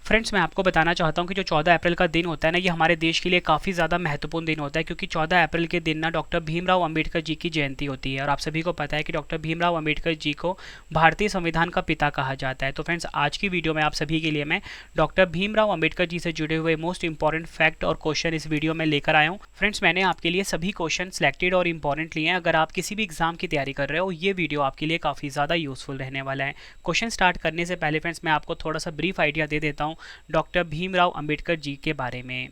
Friends, मैं आपको बताना चाहता हूँ कि जो 14 अप्रैल का दिन होता है ना, ये हमारे देश के लिए काफ़ी ज़्यादा महत्वपूर्ण दिन होता है, क्योंकि 14 अप्रैल के दिन ना डॉक्टर भीमराव अंबेडकर जी की जयंती होती है। और आप सभी को पता है कि डॉक्टर भीमराव अंबेडकर जी को भारतीय संविधान का पिता कहा जाता है। तो फ्रेंड्स, आज की वीडियो में आप सभी के लिए मैं डॉक्टर भीमराव अंबेडकर जी से जुड़े हुए मोस्ट इंपॉर्टेंट फैक्ट और क्वेश्चन इस वीडियो में लेकर आया हूँ। फ्रेंड्स, मैंने आपके लिए सभी क्वेश्चन सिलेक्टेड और इंपॉर्टेंट लिए हैं। अगर आप किसी भी एग्जाम की तैयारी कर रहे हो, ये वीडियो आपके लिए काफ़ी ज़्यादा यूजफुल रहने वाला है। क्वेश्चन स्टार्ट करने से पहले फ्रेंड्स, मैं आपको थोड़ा सा ब्रीफ आइडिया दे देता हूँ डॉक्टर भीमराव अंबेडकर जी के बारे में।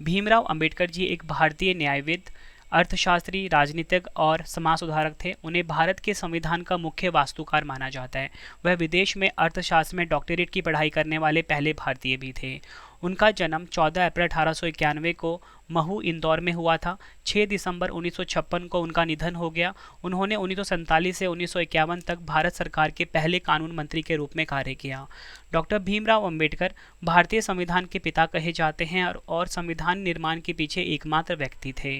भीमराव अंबेडकर जी एक भारतीय न्यायविद, अर्थशास्त्री, राजनीतिक और समाज सुधारक थे। उन्हें भारत के संविधान का मुख्य वास्तुकार माना जाता है। वह विदेश में अर्थशास्त्र में डॉक्टरेट की पढ़ाई करने वाले पहले भारतीय भी थे। उनका जन्म 14 अप्रैल 1891 को महू, इंदौर में हुआ था। 6 दिसंबर 1956 को उनका निधन हो गया। उन्होंने 1947 से 1951 तक भारत सरकार के पहले कानून मंत्री के रूप में कार्य किया। डॉक्टर भीमराव अंबेडकर भारतीय संविधान के पिता कहे जाते हैं और संविधान निर्माण के पीछे एकमात्र व्यक्ति थे।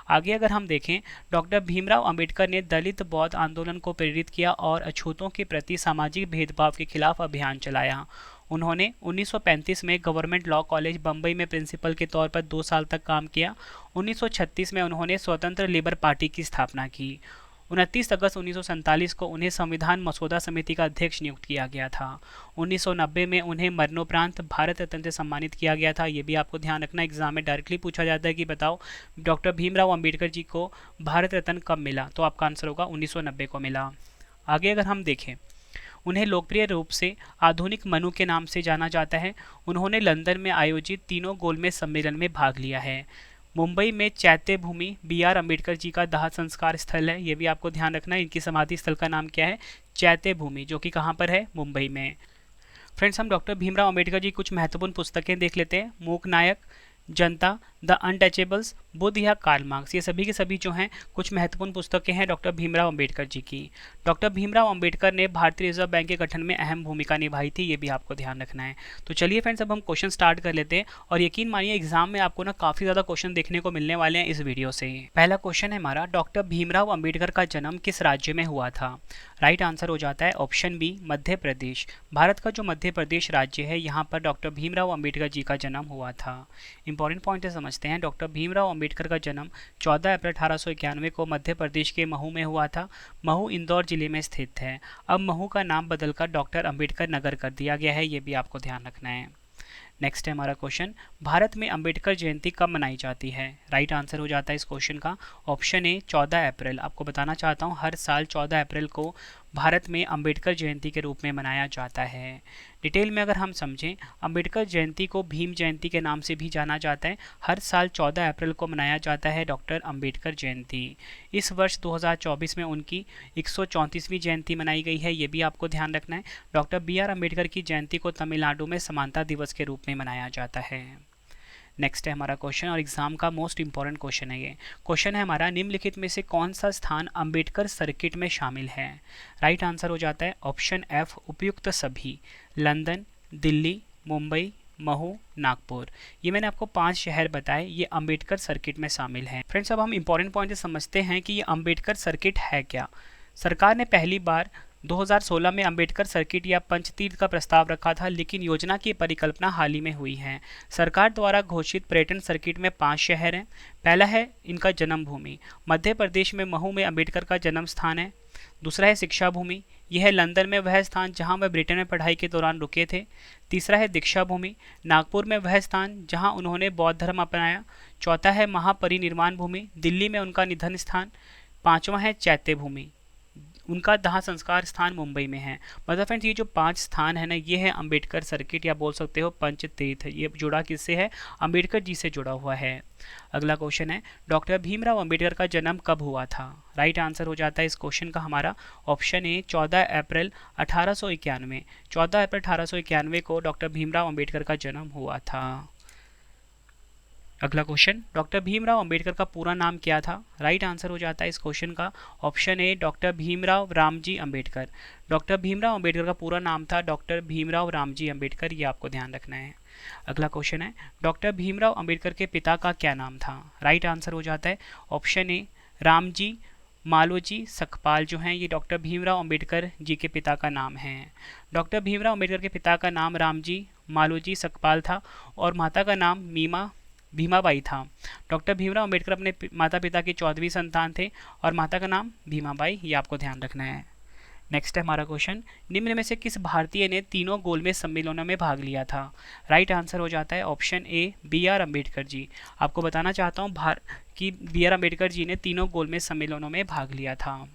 आगे अगर हम देखें, डॉक्टर भीमराव अंबेडकर ने दलित बौद्ध आंदोलन को प्रेरित किया और अछूतों के प्रति सामाजिक भेदभाव के खिलाफ अभियान चलाया। उन्होंने 1935 में गवर्नमेंट लॉ कॉलेज बम्बई में प्रिंसिपल के तौर पर 2 साल तक काम किया। 1936 में उन्होंने स्वतंत्र लेबर पार्टी की स्थापना की। 29 अगस्त 1947 को उन्हें संविधान मसौदा समिति का अध्यक्ष नियुक्त किया गया था। 1990 में उन्हें मरणोपरांत भारत रत्न से सम्मानित किया गया था। ये भी आपको ध्यान रखना, एग्जाम में डायरेक्टली पूछा जाता है कि बताओ डॉक्टर भीमराव अंबेडकर जी को भारत रत्न कब मिला, तो आपका आंसर होगा 1990 को मिला। आगे अगर हम देखें, उन्हें लोकप्रिय रूप से आधुनिक मनु के नाम से जाना जाता है। उन्होंने लंदन में आयोजित तीनों गोलमेज सम्मेलन में भाग लिया है। मुंबई में चैत्य भूमि बी आर अम्बेडकर जी का दाह संस्कार स्थल है। ये भी आपको ध्यान रखना है, इनकी समाधि स्थल का नाम क्या है, चैत्य भूमि, जो कि कहाँ पर है, मुंबई में। फ्रेंड्स, हम डॉक्टर भीमराव अम्बेडकर जी कुछ महत्वपूर्ण पुस्तकें देख लेते हैं। मूक नायक, जनता, द अनटचेबल्स, बुद्ध या कार्ल मार्क्स, ये सभी के सभी जो हैं कुछ महत्वपूर्ण पुस्तकें हैं डॉक्टर भीमराव अंबेडकर जी की। डॉक्टर भीमराव अंबेडकर ने भारतीय रिजर्व बैंक के गठन में अहम भूमिका निभाई थी। ये भी आपको ध्यान रखना है। तो चलिए फ्रेंड्स, अब हम क्वेश्चन स्टार्ट कर लेते हैं। और यकीन मानिए, एग्जाम में आपको ना काफ़ी ज़्यादा क्वेश्चन देखने को मिलने वाले हैं इस वीडियो से। पहला क्वेश्चन है हमारा, डॉक्टर भीमराव अंबेडकर का जन्म किस राज्य में हुआ था। राइट आंसर हो जाता है ऑप्शन बी, मध्य प्रदेश। भारत का जो मध्य प्रदेश राज्य है, यहाँ पर डॉक्टर भीमराव अंबेडकर जी का जन्म हुआ था। इंपॉर्टेंट पॉइंट है, समझते हैं। डॉक्टर भीमराव अंबेडकर का जन्म 14 अप्रैल 1891 को मध्य प्रदेश के महू में हुआ था। महू इंदौर जिले में स्थित है। अब महू का नाम बदलकर डॉक्टर अंबेडकर नगर कर दिया गया है। ये भी आपको ध्यान रखना है। नेक्स्ट है हमारा क्वेश्चन, भारत में अंबेडकर जयंती कब मनाई जाती है। राइट आंसर हो जाता है इस क्वेश्चन का ऑप्शन ए, 14 अप्रैल। आपको बताना चाहता हूँ, हर साल 14 अप्रैल को भारत में अंबेडकर जयंती के रूप में मनाया जाता है। डिटेल में अगर हम समझें, अंबेडकर जयंती को भीम जयंती के नाम से भी जाना जाता है। हर साल 14 अप्रैल को मनाया जाता है डॉक्टर अंबेडकर जयंती। इस वर्ष 2024 में उनकी 134वीं जयंती मनाई गई है। ये भी आपको ध्यान रखना है। डॉक्टर बी आर अम्बेडकर की जयंती को तमिलनाडु में समानता दिवस के रूप में मनाया जाता है। नेक्स्ट है हमारा क्वेश्चन, और एग्जाम का मोस्ट इंपॉर्टेंट क्वेश्चन है ये। क्वेश्चन है हमारा, निम्नलिखित में से कौन सा स्थान अंबेडकर सर्किट में शामिल है। राइट आंसर हो जाता है ऑप्शन एफ, उपयुक्त सभी। लंदन, दिल्ली, मुंबई, महू, नागपुर। ये मैंने आपको 5 शहर बताए, ये अंबेडकर सर्किट में शामिल हैं। फ्रेंड्स, अब हम इंपॉर्टेंट पॉइंट समझते हैं कि ये अंबेडकर सर्किट है क्या। सरकार ने पहली बार 2016 में अंबेडकर सर्किट या पंचतीर्थ का प्रस्ताव रखा था, लेकिन योजना की परिकल्पना हाल ही में हुई है। सरकार द्वारा घोषित पर्यटन सर्किट में 5 शहर हैं। पहला है इनका जन्म भूमि, मध्य प्रदेश में महू में अंबेडकर का जन्म स्थान है। दूसरा है शिक्षा भूमि, यह है लंदन में वह स्थान जहां वह ब्रिटेन में पढ़ाई के दौरान रुके थे। तीसरा है दीक्षा भूमि, नागपुर में वह स्थान जहां उन्होंने बौद्ध धर्म अपनाया। चौथा है महापरिनिर्वाण भूमि, दिल्ली में उनका निधन स्थान। पांचवा है चैत्य भूमि, उनका दाह संस्कार स्थान मुंबई में है। मतलब फ्रेंड्स, ये जो 5 स्थान है ना, ये है अंबेडकर सर्किट या बोल सकते हो पंचतीर्थ। ये जुड़ा किससे है, अंबेडकर जी से जुड़ा हुआ है। अगला क्वेश्चन है, डॉक्टर भीमराव अंबेडकर का जन्म कब हुआ था। राइट आंसर हो जाता है इस क्वेश्चन का हमारा ऑप्शन ए, 14 अप्रैल 1891। 14 अप्रैल 1891 को डॉक्टर भीमराव अंबेडकर का जन्म हुआ था। अगला क्वेश्चन, डॉक्टर भीमराव अंबेडकर का पूरा नाम क्या था। राइट आंसर हो जाता है इस क्वेश्चन का option A, doctor Bhimrao Ramji Ambedkar. Doctor Bhimrao Ambedkar का पूरा नाम था डॉक्टर भीमराव रामजी अंबेडकर। ये आपको ध्यान रखना है। अगला क्वेश्चन है, डॉक्टर भीमराव अंबेडकर के पिता का क्या नाम था। राइट आंसर हो जाता है ऑप्शन ए, रामजी मालोजी सकपाल जो हैं, ये डॉक्टर भीमराव अंबेडकर जी के पिता का नाम है। डॉक्टर भीमराव अंबेडकर के पिता का नाम रामजी मालोजी सकपाल था और माता का नाम भीमाबाई था। डॉक्टर भीमराव अंबेडकर अपने माता पिता की 14वीं संतान थे और माता का नाम भीमाबाई, ये आपको ध्यान रखना है। नेक्स्ट है हमारा क्वेश्चन, निम्न में से किस भारतीय ने तीनों गोलमेज सम्मेलनों में भाग लिया था? राइट आंसर हो जाता है option A B R Ambedkar ji. आपको बताना चाहता हूँ कि बी आर अम्बेडकर जी ने तीनों गोलमेज सम्मेलनों में भाग लिया था।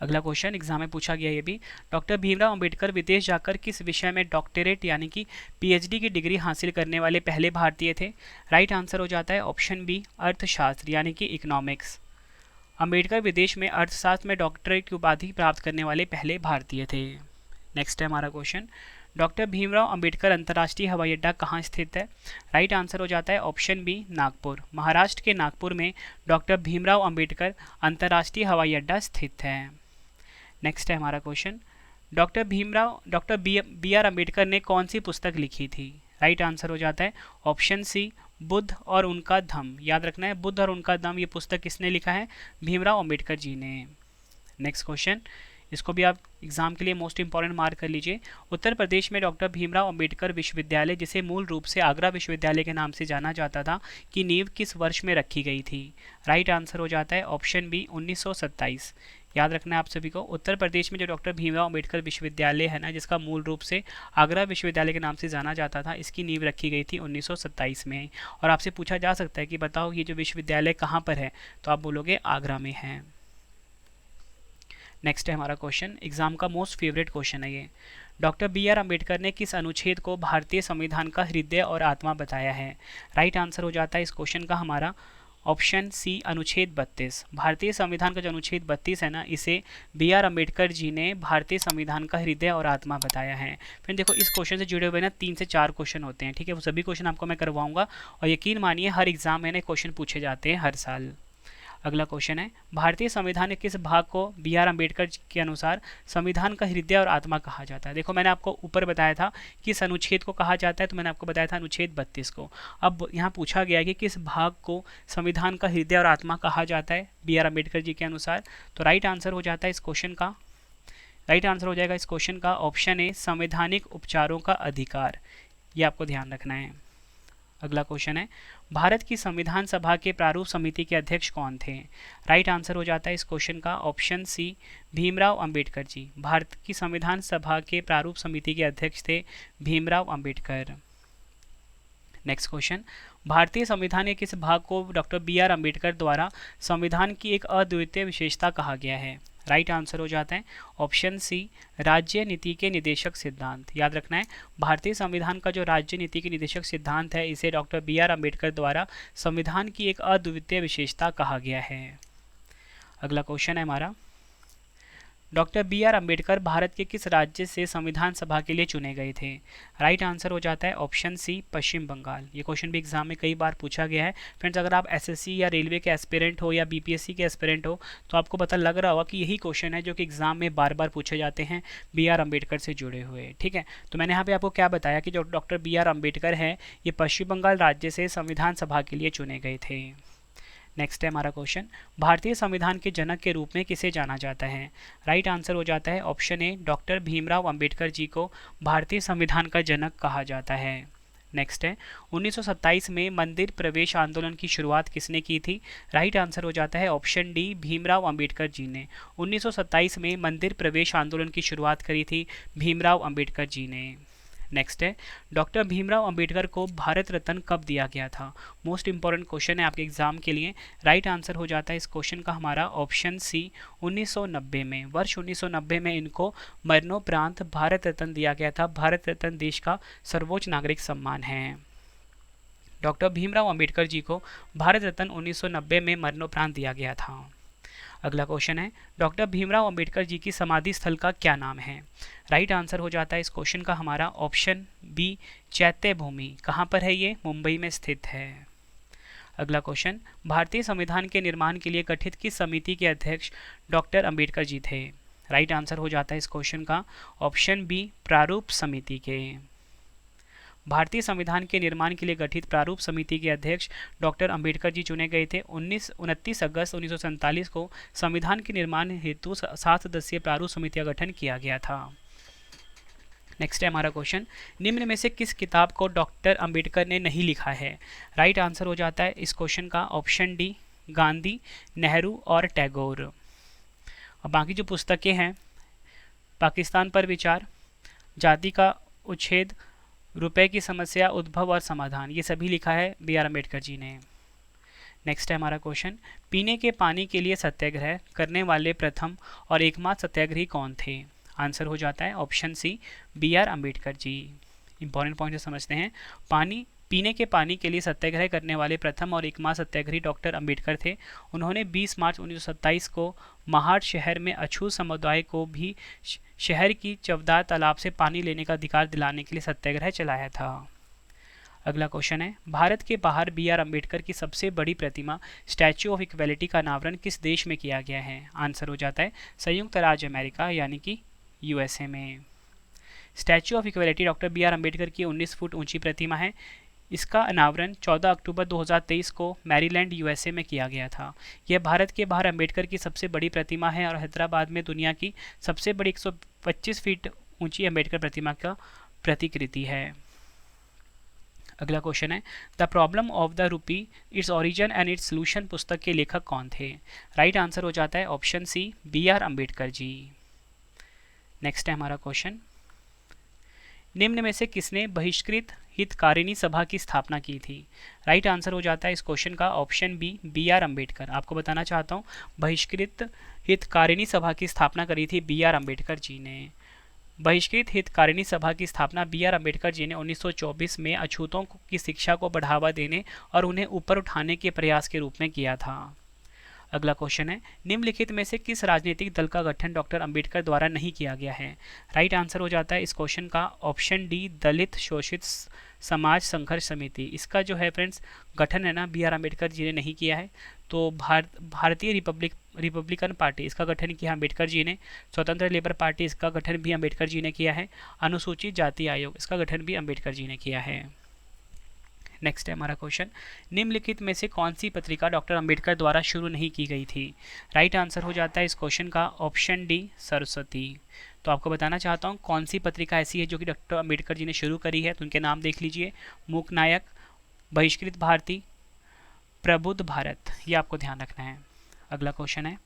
अगला क्वेश्चन एग्जाम में पूछा गया ये भी, डॉक्टर भीमराव अंबेडकर विदेश जाकर किस विषय में डॉक्टरेट यानी कि पीएचडी की डिग्री हासिल करने वाले पहले भारतीय थे? राइट आंसर हो जाता है ऑप्शन बी अर्थशास्त्र यानी कि इकोनॉमिक्स। अंबेडकर विदेश में अर्थशास्त्र में डॉक्टरेट की उपाधि प्राप्त करने वाले पहले भारतीय थे। नेक्स्ट है हमारा क्वेश्चन, डॉक्टर भीमराव अंबेडकर अंतर्राष्ट्रीय हवाई अड्डा कहाँ स्थित है? राइट आंसर हो जाता है ऑप्शन बी नागपुर। महाराष्ट्र के नागपुर में डॉक्टर भीमराव अंबेडकर अंतर्राष्ट्रीय हवाई अड्डा स्थित है। नेक्स्ट है हमारा question, doctor B R Ambedkar ने कौन सी पुस्तक लिखी थी? राइट आंसर हो जाता है ऑप्शन सी बुद्ध और उनका धम्म। याद रखना है, बुद्ध और उनका धम्म ये पुस्तक किसने लिखा है? भीमराव अंबेडकर जी ने। नेक्स्ट क्वेश्चन, इसको भी आप एग्जाम के लिए मोस्ट इंपॉर्टेंट मार्क कर लीजिए। उत्तर प्रदेश में डॉक्टर भीमराव अंबेडकर विश्वविद्यालय, जिसे मूल रूप से आगरा विश्वविद्यालय के नाम से जाना जाता था, की नींव किस वर्ष में रखी गई थी? राइट आंसर हो जाता है ऑप्शन बी 1927। याद रखना है आप सभी को, उत्तर प्रदेश में जो डॉक्टर भीमराव अंबेडकर विश्वविद्यालय है ना, जिसका मूल रूप से आगरा विश्वविद्यालय के नाम से जाना जाता था, इसकी नींव रखी गई थी 1927 में। और आपसे पूछा जा सकता है कि बताओ ये जो विश्वविद्यालय कहाँ पर है, तो आप बोलोगे आगरा में है। नेक्स्ट है हमारा क्वेश्चन, एग्जाम का मोस्ट फेवरेट क्वेश्चन है ये, डॉक्टर बी आर अम्बेडकर ने किस अनुच्छेद को भारतीय संविधान का हृदय और आत्मा बताया है? राइट आंसर हो जाता है इस क्वेश्चन का हमारा ऑप्शन सी अनुच्छेद 32। भारतीय संविधान का जो अनुच्छेद 32 है ना, इसे बी आर अम्बेडकर जी ने भारतीय संविधान का हृदय और आत्मा बताया है। फिर देखो इस क्वेश्चन से जुड़े हुए ना 3 से 4 क्वेश्चन होते हैं, ठीक है, वो सभी क्वेश्चन आपको मैं करवाऊंगा और यकीन मानिए हर एग्जाम में ना क्वेश्चन पूछे जाते हैं हर साल। अगला क्वेश्चन है, भारतीय संविधान के किस भाग को बी आर अम्बेडकर के अनुसार संविधान का हृदय और आत्मा कहा जाता है? देखो मैंने आपको ऊपर बताया था किस अनुच्छेद को कहा जाता है, तो मैंने आपको बताया था अनुच्छेद 32 को। अब यहाँ पूछा गया है कि किस भाग को संविधान का हृदय और आत्मा कहा जाता है बी आर अम्बेडकर जी के अनुसार? तो राइट आंसर हो जाता है इस क्वेश्चन का, राइट आंसर हो जाएगा इस क्वेश्चन का ऑप्शन ए संवैधानिक उपचारों का अधिकार। ये आपको ध्यान रखना है। अगला क्वेश्चन है, भारत की संविधान सभा के प्रारूप समिति के अध्यक्ष कौन थे? राइट आंसर हो जाता है इस क्वेश्चन का ऑप्शन सी भीमराव अंबेडकर जी। भारत की संविधान सभा के प्रारूप समिति के अध्यक्ष थे भीमराव अंबेडकर। नेक्स्ट क्वेश्चन, भारतीय संविधान के किस भाग को डॉक्टर बी आर अम्बेडकर द्वारा संविधान की एक अद्वितीय विशेषता कहा गया है? राइट आंसर हो जाता है ऑप्शन सी राज्य नीति के निदेशक सिद्धांत। याद रखना है, भारतीय संविधान का जो राज्य नीति के निदेशक सिद्धांत है, इसे डॉक्टर बी आर अम्बेडकर द्वारा संविधान की एक अद्वितीय विशेषता कहा गया है। अगला क्वेश्चन है हमारा, doctor B R Ambedkar Bharat के किस राज्य से संविधान सभा के लिए चुने गए थे? राइट आंसर हो जाता है ऑप्शन सी पश्चिम बंगाल। ये क्वेश्चन भी एग्जाम में कई बार पूछा गया है। फ्रेंड्स, अगर आप एसएससी या रेलवे के एस्पिरेंट हो या बीपीएससी के एस्पिरेंट हो तो आपको पता लग रहा होगा कि यही क्वेश्चन है जो कि एग्जाम में बार बार पूछे जाते हैं बी आर अम्बेडकर से जुड़े हुए। ठीक है, तो मैंने यहाँ पे आपको क्या बताया कि जो डॉक्टर बी आर अम्बेडकर है ये पश्चिम बंगाल राज्य से संविधान सभा के लिए चुने गए थे। नेक्स्ट है हमारा क्वेश्चन, भारतीय संविधान के जनक के रूप में किसे जाना जाता है? राइट आंसर हो जाता है option A doctor Bhimrao Ambedkar ji को भारतीय संविधान का जनक कहा जाता है। नेक्स्ट है, 1927 में मंदिर प्रवेश आंदोलन की शुरुआत किसने की थी? राइट आंसर हो जाता है ऑप्शन डी भीमराव अंबेडकर जी ने। 1927 में मंदिर प्रवेश आंदोलन की शुरुआत करी थी भीमराव अंबेडकर जी ने। नेक्स्ट है, डॉक्टर भीमराव अंबेडकर को भारत रत्न कब दिया गया था? मोस्ट इंपॉर्टेंट क्वेश्चन है आपके एग्जाम के लिए। राइट आंसर हो जाता है इस क्वेश्चन का हमारा ऑप्शन सी 1990 में। वर्ष 1990 में इनको मरणोपरांत भारत रत्न दिया गया था। भारत रत्न देश का सर्वोच्च नागरिक सम्मान है। डॉक्टर भीमराव अंबेडकर जी को भारत रत्न 1990 में मरणोपरांत दिया गया था। अगला क्वेश्चन है, डॉक्टर भीमराव अंबेडकर जी की समाधि स्थल का क्या नाम है? राइट आंसर हो जाता है इस क्वेश्चन का हमारा ऑप्शन बी चैत्य भूमि। कहाँ पर है ये? मुंबई में स्थित है। अगला क्वेश्चन, भारतीय संविधान के निर्माण के लिए गठित किस समिति के अध्यक्ष डॉक्टर अंबेडकर जी थे? राइट आंसर हो जाता है इस क्वेश्चन का ऑप्शन बी प्रारूप समिति के। भारतीय संविधान के निर्माण के लिए गठित प्रारूप समिति के अध्यक्ष डॉक्टर अंबेडकर जी चुने गए थे। 29 अगस्त 1947 को संविधान के निर्माण हेतु 7 सदस्यीय प्रारूप समिति का गठन किया गया था। नेक्स्ट है हमारा क्वेश्चन, निम्न में से किस किताब को डॉक्टर अंबेडकर ने नहीं लिखा है? राइट आंसर हो जाता है इस क्वेश्चन का ऑप्शन डी, गांधी, नेहरू और टैगोर। और बाकी जो पुस्तकें हैं, पाकिस्तान पर विचार, जाति का उच्छेद, रुपए की समस्या, उद्भव और समाधान, ये सभी लिखा है बी आर अम्बेडकर जी ने। नेक्स्ट है हमारा क्वेश्चन, पीने के पानी के लिए सत्याग्रह करने वाले प्रथम और एकमात्र सत्याग्रही कौन थे? आंसर हो जाता है option C, B R Ambedkar ji. Important point समझते हैं, पीने के पानी के लिए सत्याग्रह करने वाले प्रथम और एकमात्र सत्याग्रही डॉक्टर अंबेडकर थे। उन्होंने 20 मार्च 1927 को महाड़ शहर में अछूत समुदाय को भी शहर की चवदार तालाब से पानी लेने का अधिकार दिलाने के लिए सत्याग्रह चलाया था। अगला क्वेश्चन है, भारत के बाहर बी आर अम्बेडकर की सबसे बड़ी प्रतिमा स्टैच्यू ऑफ इक्वेलिटी का अनावरण किस देश में किया गया है? आंसर हो जाता है संयुक्त राज्य अमेरिका यानी कि यूएसए में। Statue of equality doctor B R Ambedkar की 19 फुट ऊंची प्रतिमा है। इसका अनावरण 14 अक्टूबर 2023 को मैरीलैंड यूएसए में किया गया था। यह भारत के बाहर अम्बेडकर की सबसे बड़ी प्रतिमा है और हैदराबाद में दुनिया की सबसे बड़ी 125 फीट ऊंची अम्बेडकर प्रतिमा का प्रतिकृति है। अगला क्वेश्चन है, the problem of the rupee, its origin and its solution पुस्तक के लेखक कौन थे? राइट आंसर हो जाता है option C, B R Ambedkar ji. Next है हमारा क्वेश्चन, निम्न में से किसने बहिष्कृत हितकारिणी सभा की स्थापना की थी? राइट आंसर हो जाता है इस क्वेश्चन का option B, B R Ambedkar. आपको बताना चाहता हूँ, बहिष्कृत हितकारिणी सभा की स्थापना करी थी बी आर अम्बेडकर जी ने। बहिष्कृत हितकारिणी सभा की स्थापना बी आर अम्बेडकर जी ने 1924 में अछूतों की शिक्षा को बढ़ावा देने और उन्हें ऊपर उठाने के प्रयास के रूप में किया था। अगला क्वेश्चन है, निम्नलिखित में से किस राजनीतिक दल का गठन डॉक्टर अंबेडकर द्वारा नहीं किया गया है? राइट आंसर हो जाता है इस क्वेश्चन का ऑप्शन डी, दलित शोषित समाज संघर्ष समिति। इसका जो है फ्रेंड्स गठन है ना, बी आर अम्बेडकर जी ने नहीं किया है। तो भारतीय रिपब्लिकन पार्टी, इसका गठन किया अम्बेडकर जी ने। स्वतंत्र लेबर पार्टी, इसका गठन भी अम्बेडकर जी ने किया है। अनुसूचित जाति आयोग, इसका गठन भी अम्बेडकर जी ने किया है। नेक्स्ट है हमारा क्वेश्चन, निम्नलिखित में से कौन सी पत्रिका डॉक्टर अंबेडकर द्वारा शुरू नहीं की गई थी? राइट आंसर हो जाता है इस क्वेश्चन का ऑप्शन डी, सरस्वती। तो आपको बताना चाहता हूँ कौन सी पत्रिका ऐसी है जो कि डॉक्टर अंबेडकर जी ने शुरू करी है। तो उनके नाम देख लीजिए, मूक नायक, बहिष्कृत भारती, प्रबुद्ध भारत, ये आपको ध्यान रखना है। अगला क्वेश्चन है,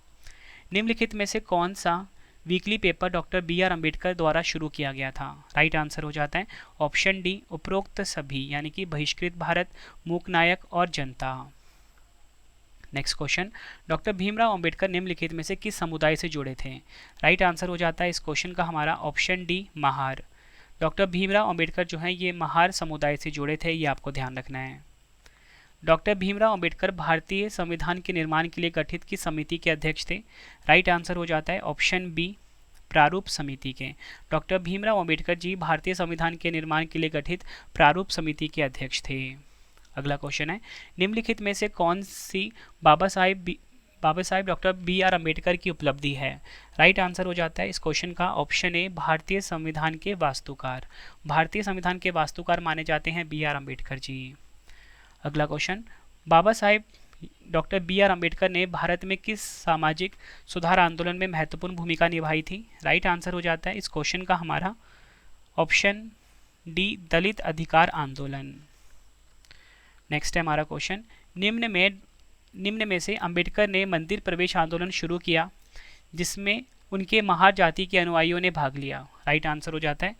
निम्नलिखित में से कौन सा weekly paper doctor B R Ambedkar द्वारा शुरू किया गया था? राइट आंसर हो जाता है ऑप्शन डी, उपरोक्त सभी, यानी कि बहिष्कृत भारत, मूक नायक और जनता। Next question, doctor Bhimrao Ambedkar निम्नलिखित में से किस समुदाय से जुड़े थे? राइट आंसर हो जाता है इस क्वेश्चन का हमारा option D, Mahar. Doctor Bhimrao Ambedkar जो हैं ये महार समुदाय से जुड़े थे, ये आपको ध्यान रखना है। डॉक्टर भीमराव अंबेडकर भारतीय संविधान के निर्माण के लिए गठित किस समिति के अध्यक्ष थे? राइट आंसर हो जाता है ऑप्शन बी, प्रारूप समिति के। डॉक्टर भीमराव अंबेडकर जी भारतीय संविधान के निर्माण के लिए गठित प्रारूप समिति के अध्यक्ष थे। अगला क्वेश्चन है, निम्नलिखित में से कौन सी Baba Sahib doctor B R Ambedkar की उपलब्धि है? राइट आंसर हो जाता है इस क्वेश्चन का ऑप्शन ए, भारतीय संविधान के वास्तुकार। भारतीय संविधान के वास्तुकार माने जाते हैं बी आर अम्बेडकर जी। अगला question, Baba Sahib doctor B R Ambedkar ने भारत में किस सामाजिक सुधार आंदोलन में महत्वपूर्ण भूमिका निभाई थी? राइट आंसर हो जाता है इस क्वेश्चन का हमारा ऑप्शन डी, दलित अधिकार आंदोलन। नेक्स्ट है हमारा क्वेश्चन, निम्न में से अंबेडकर ने मंदिर प्रवेश आंदोलन शुरू किया जिसमें उनके महार जाति के अनुयायियों ने भाग लिया। राइट आंसर हो जाता है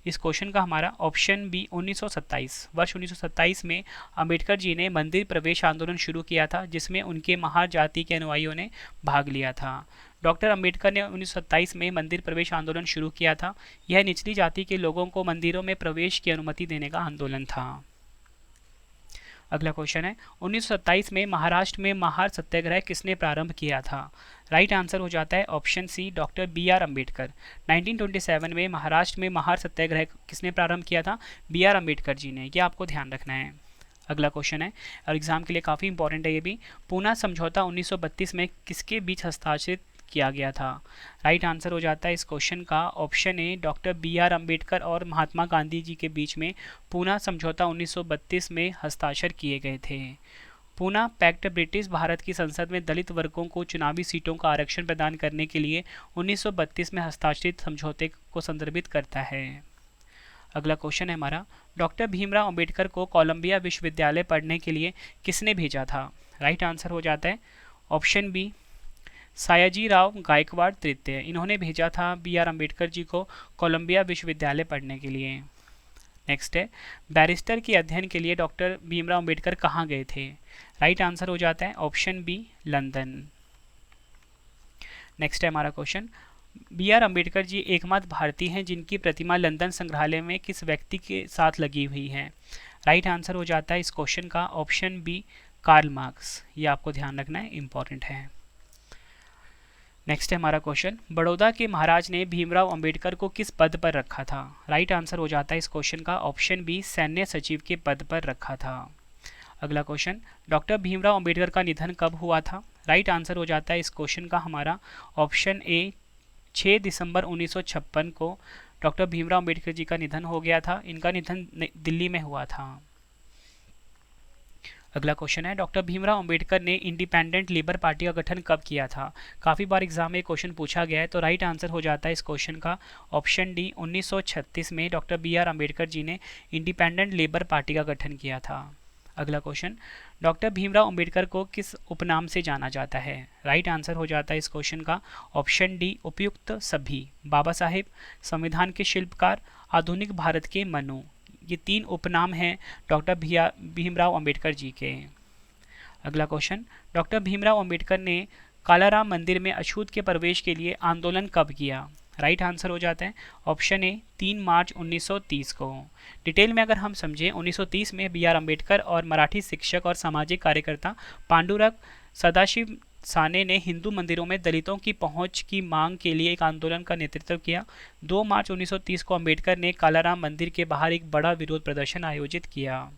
इस क्वेश्चन का हमारा ऑप्शन बी, 1927। वर्ष 1927 में अंबेडकर जी ने मंदिर प्रवेश आंदोलन शुरू किया था जिसमें उनके महार जाति के अनुयायियों ने भाग लिया था। डॉक्टर अंबेडकर ने 1927 में मंदिर प्रवेश आंदोलन शुरू किया था। यह निचली जाति के लोगों को मंदिरों में प्रवेश की अनुमति देने का आंदोलन था। अगला क्वेश्चन है, 1927 में महाराष्ट्र में महार सत्याग्रह किसने प्रारंभ किया था? राइट आंसर हो जाता है option C, doctor B R Ambedkar. 1927 में महाराष्ट्र में महार सत्याग्रह किसने प्रारंभ किया था? बी आर अम्बेडकर जी ने। यह आपको ध्यान रखना है। अगला क्वेश्चन है और एग्जाम के लिए काफ़ी इंपॉर्टेंट है ये भी, पूना समझौता 1932 में किसके बीच हस्ताक्षरित किया गया था? राइट आंसर हो जाता है इस क्वेश्चन का option A, doctor B R Ambedkar और महात्मा गांधी जी के बीच में पूना समझौता 1932 में हस्ताक्षर किए गए थे। पूना पैक्ट ब्रिटिश भारत की संसद में दलित वर्गों को चुनावी सीटों का आरक्षण प्रदान करने के लिए 1932 में हस्ताक्षरित समझौते को संदर्भित करता है। अगला क्वेश्चन है हमारा, डॉक्टर भीमराव अंबेडकर को कोलंबिया विश्वविद्यालय पढ़ने के लिए किसने भेजा था? राइट आंसर हो जाता है ऑप्शन बी सयाजी राव गायकवाड़ तृतीय। इन्होंने भेजा था बी आर अम्बेडकर जी को कोलंबिया विश्वविद्यालय पढ़ने के लिए। नेक्स्ट है, बैरिस्टर के अध्ययन के लिए डॉक्टर भीमराव अंबेडकर कहाँ गए थे? राइट आंसर हो जाता है ऑप्शन बी लंदन। नेक्स्ट है हमारा क्वेश्चन, बी आर अम्बेडकर जी एकमात्र भारतीय हैं जिनकी प्रतिमा लंदन संग्रहालय में किस व्यक्ति के साथ लगी हुई है? राइट आंसर हो जाता है इस क्वेश्चन का ऑप्शन बी कार्ल मार्क्स। ये आपको ध्यान रखना है, इंपॉर्टेंट है। नेक्स्ट है हमारा क्वेश्चन, बड़ौदा के महाराज ने भीमराव अंबेडकर को किस पद पर रखा था? राइट आंसर हो जाता है इस क्वेश्चन का ऑप्शन बी सैन्य सचिव के पद पर रखा था। अगला क्वेश्चन, डॉक्टर भीमराव अंबेडकर का निधन कब हुआ था? राइट आंसर हो जाता है इस क्वेश्चन का हमारा ऑप्शन ए 6 दिसंबर 1956 को डॉक्टर भीमराव अंबेडकर जी का निधन हो गया था। इनका निधन दिल्ली में हुआ था। अगला क्वेश्चन है, डॉक्टर भीमराव अंबेडकर ने इंडिपेंडेंट लेबर पार्टी का गठन कब किया था? काफ़ी बार एग्जाम में क्वेश्चन पूछा गया है, तो राइट आंसर हो जाता है इस क्वेश्चन का ऑप्शन डी 1936 में डॉक्टर बी आर अम्बेडकर जी ने इंडिपेंडेंट लेबर पार्टी का गठन किया था। अगला क्वेश्चन, डॉक्टर भीमराव अंबेडकर को किस उपनाम से जाना जाता है? राइट आंसर हो जाता है इस क्वेश्चन का ऑप्शन डी उपयुक्त सभी, बाबा साहेब, संविधान के शिल्पकार, आधुनिक भारत के मनु। ये 3 उपनाम हैं डॉक्टर भीमराव अंबेडकर जी के। अगला क्वेश्चन, डॉक्टर भीमराव अंबेडकर ने कालाराम मंदिर में अछूत के प्रवेश के लिए आंदोलन कब किया? राइट आंसर हो जाता है ऑप्शन ए 3 मार्च 1930 को। डिटेल में अगर हम समझें, 1930 में बी आर अम्बेडकर और मराठी शिक्षक और सामाजिक कार्यकर्ता पांडुरंग सदाशिव साने ने हिंदू मंदिरों में दलितों की पहुंच की मांग के लिए एक आंदोलन का नेतृत्व किया। 2 मार्च 1930 को अंबेडकर ने कालाराम मंदिर के बाहर एक बड़ा विरोध प्रदर्शन आयोजित किया।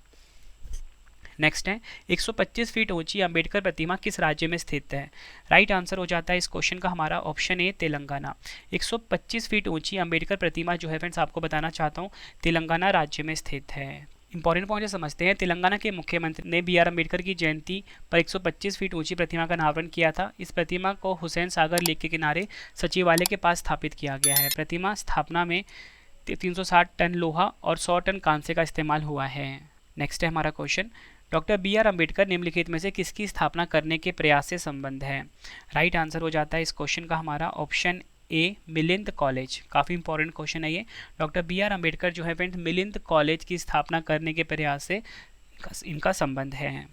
नेक्स्ट है, 125 फीट ऊंची अंबेडकर प्रतिमा किस राज्य में स्थित है? राइट आंसर हो जाता है इस क्वेश्चन का हमारा ऑप्शन ए तेलंगाना। 125 फीट ऊंची अंबेडकर प्रतिमा जो है फ्रेंड्स, आपको बताना चाहता हूँ, तेलंगाना राज्य में स्थित है। इंपॉर्टेंट पॉइंट समझते हैं। तेलंगाना के मुख्यमंत्री ने बी आर अम्बेडकर की जयंती पर 125 फीट ऊंची प्रतिमा का अनावरण किया था। इस प्रतिमा को हुसैन सागर लेक के किनारे सचिवालय के पास स्थापित किया गया है। प्रतिमा स्थापना में 360 टन लोहा और 100 टन कांसे का इस्तेमाल हुआ है। नेक्स्ट है हमारा question, doctor B R Ambedkar निम्नलिखित में से किसकी स्थापना करने के प्रयास से संबंध है? राइट आंसर हो जाता है इस क्वेश्चन का हमारा ऑप्शन ए मिलिंद कॉलेज। काफ़ी इंपॉर्टेंट क्वेश्चन है ये। डॉक्टर बी आर अम्बेडकर जो है फ्रेंड्स मिलिंद कॉलेज की स्थापना करने के प्रयास से इनका संबंध है।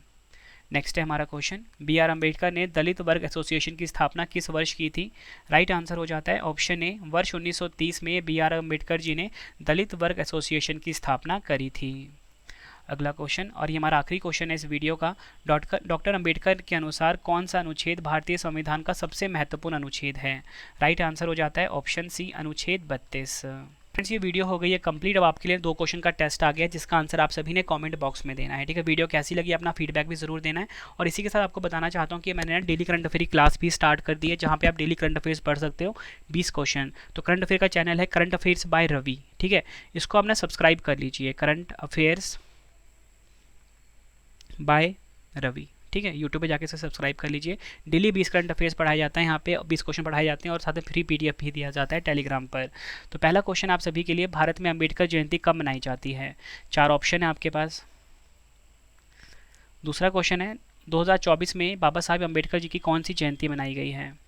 नेक्स्ट है हमारा क्वेश्चन, बी आर अम्बेडकर ने दलित वर्ग एसोसिएशन की स्थापना किस वर्ष की थी? राइट आंसर हो जाता है ऑप्शन ए वर्ष 1930 में बी आर अम्बेडकर जी ने दलित वर्ग एसोसिएशन की स्थापना करी थी। अगला क्वेश्चन, और ये हमारा आखिरी क्वेश्चन है इस वीडियो का, डॉक्टर अंबेडकर के अनुसार कौन सा अनुच्छेद भारतीय संविधान का सबसे महत्वपूर्ण अनुच्छेद है? राइट आंसर हो जाता है ऑप्शन सी अनुच्छेद 32। फ्रेंड्स, ये वीडियो हो गई है कंप्लीट। अब आपके लिए 2 क्वेश्चन का टेस्ट आ गया जिसका आंसर आप सभी ने कमेंट बॉक्स में देना है। ठीक है, वीडियो कैसी लगी अपना फीडबैक भी जरूर देना है। और इसी के साथ आपको बताना चाहता हूँ कि मैंने ना डेली करंट अफेयर की क्लास भी स्टार्ट कर दी है, जहाँ पे आप डेली करंट अफेयर्स पढ़ सकते हो 20 क्वेश्चन। तो करंट अफेयर का चैनल है करंट अफेयर्स बाय रवि। ठीक है, इसको आप ना सब्सक्राइब कर लीजिए, करंट अफेयर्स बाय रवि। ठीक है, यूट्यूब पे जाके इसे सब्सक्राइब कर लीजिए। डेली 20 करंट अफेयर्स पढ़ाए जाते हैं यहाँ पे, 20 क्वेश्चन पढ़ाए जाते हैं और साथ में फ्री पीडीएफ भी दिया जाता है टेलीग्राम पर। तो पहला क्वेश्चन आप सभी के लिए, भारत में अंबेडकर जयंती कब मनाई जाती है? 4 ऑप्शन है आपके पास। दूसरा क्वेश्चन है 2024 में बाबा साहेब अम्बेडकर जी की कौन सी जयंती मनाई गई है?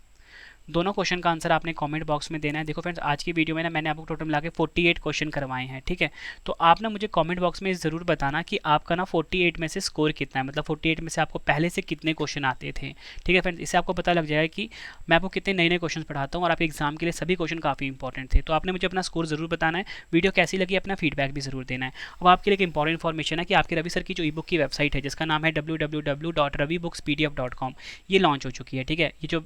दोनों क्वेश्चन का आंसर आपने कमेंट बॉक्स में देना है। देखो फ्रेंड्स, आज की वीडियो में ना मैंने आपको टोटल मिला के 48 क्वेश्चन करवाए हैं। ठीक है, तो आप ना मुझे कमेंट बॉक्स में ज़रूर बताना कि आपका ना 48 में से स्कोर कितना है, मतलब 48 में से आपको पहले से कितने क्वेश्चन आते थे। ठीक है फ्रेंड्स, इससे आपको पता लग जाएगा कि मैं आपको कितने नए नए क्वेश्चन पढ़ाता हूँ और आपके एग्जाम के लिए सभी क्वेश्चन काफ़ी इंपॉर्टेंट थे। तो आपने मुझे अपना स्कोर जरूर बताना है, वीडियो कैसी लगी अपना फीडबैक भी जरूर देना है। अब आपके लिए एक इंपॉर्टेंट इन्फॉर्मेशन है कि आपके रवि सर की जो ई बुक की वेबसाइट है जिसका नाम है www.ravibookspdf.com, ये लॉन्च हो चुकी है। ठीक है, ये जो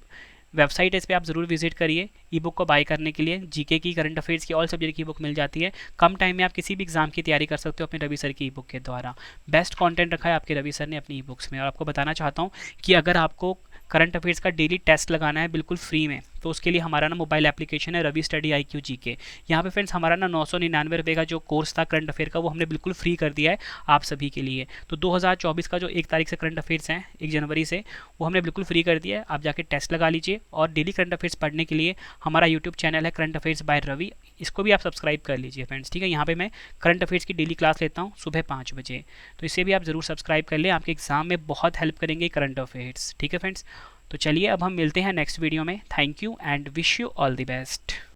वेबसाइट है इस पर आप जरूर विजिट करिए। ई बुक को बाय करने के लिए जीके की, करंट अफेयर्स की, ऑल सब्जेक्ट की बुक मिल जाती है। कम टाइम में आप किसी भी एग्जाम की तैयारी कर सकते हो अपने रवि सर की ई बुक के द्वारा। बेस्ट कंटेंट रखा है आपके रवि सर ने अपनी ई बुक्स में। और आपको बताना चाहता हूँ कि अगर आपको करंट अफेयर्स का डेली टेस्ट लगाना है बिल्कुल फ्री में, तो उसके लिए हमारा ना मोबाइल एप्लीकेशन है रवि स्टडी IQ GK। यहाँ पे फ्रेंड्स हमारा ना 999 का जो कोर्स था करंट अफेयर का वो हमने बिल्कुल फ्री कर दिया है आप सभी के लिए। तो 2024 का जो 1 तारीख से करंट अफेयर्स हैं 1 जनवरी से, वो हमने बिल्कुल फ्री कर दिया है। आप जाके टेस्ट लगा लीजिए और डेली करंट अफेयर्स पढ़ने के लिए हमारा यूट्यूब चैनल है करंट अफेयर्स बाय रवि, इसको भी आप सब्सक्राइब कर लीजिए फ्रेंड्स, ठीक है। यहाँ पे मैं करंट अफेयर्स की डेली क्लास लेता हूँ सुबह 5 बजे, तो इसे भी आप ज़रूर सब्सक्राइब कर लें, आपके एग्जाम में बहुत हेल्प करेंगे करंट अफेयर्स, ठीक है फ्रेंड्स। तो चलिए अब हम मिलते हैं नेक्स्ट वीडियो में। Thank you and wish you all the best.